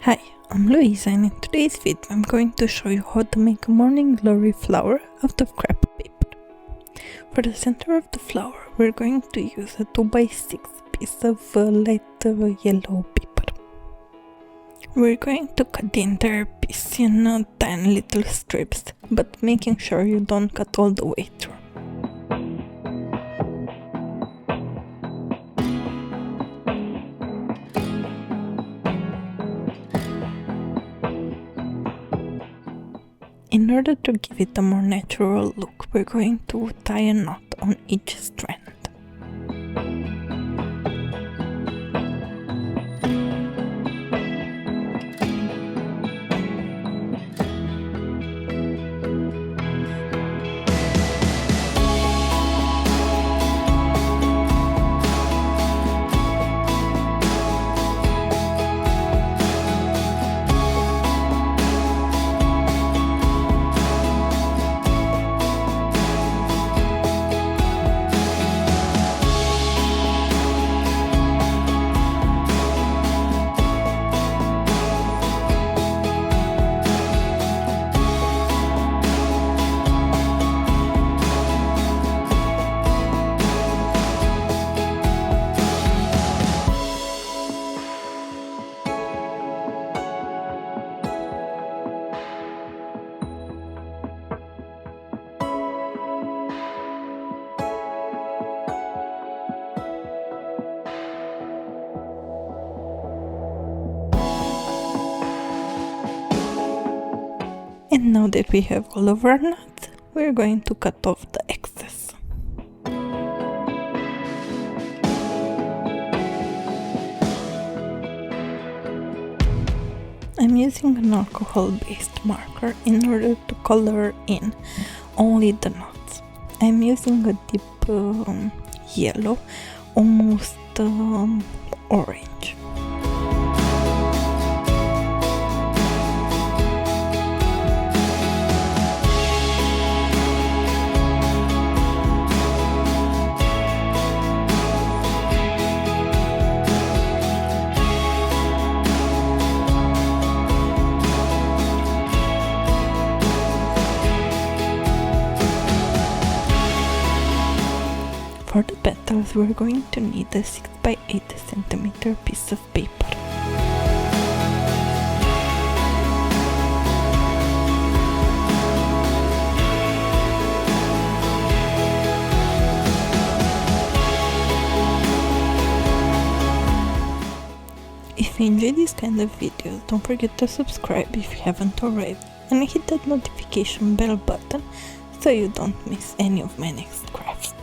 Hi, I'm Louisa, and in today's video I'm going to show you how to make a morning glory flower out of crepe paper. For the center of the flower we're going to use a 2x6 piece of light yellow paper. We're going to cut the entire piece in 10 little strips, but making sure you don't cut all the way through. In order to give it a more natural look, we're going to tie a knot on each strand. And now that we have all of our knots, we're going to cut off the excess. I'm using an alcohol-based marker in order to color in only the knots. I'm using a deep yellow, almost orange. For the petals we're going to need a 6x8 cm piece of paper. If you enjoy this kind of videos, don't forget to subscribe if you haven't already, and hit that notification bell button so you don't miss any of my next crafts.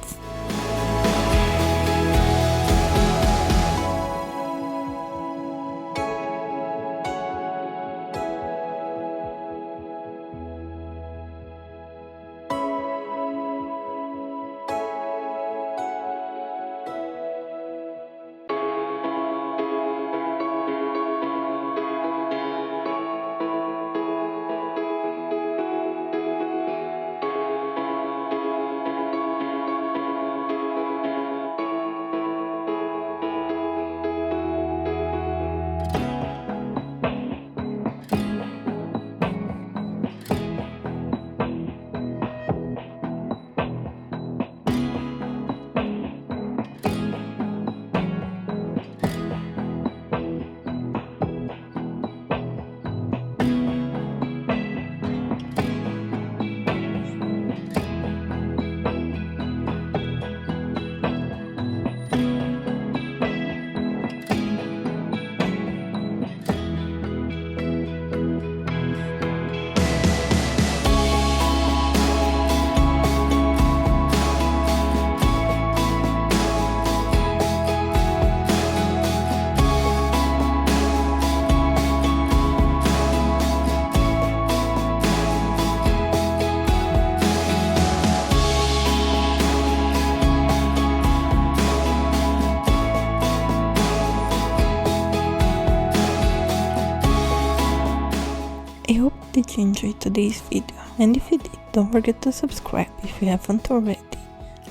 I hope that you enjoyed today's video, and if you did, don't forget to subscribe if you haven't already,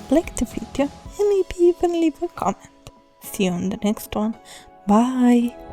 like the video, and maybe even leave a comment. See you on the next one. Bye!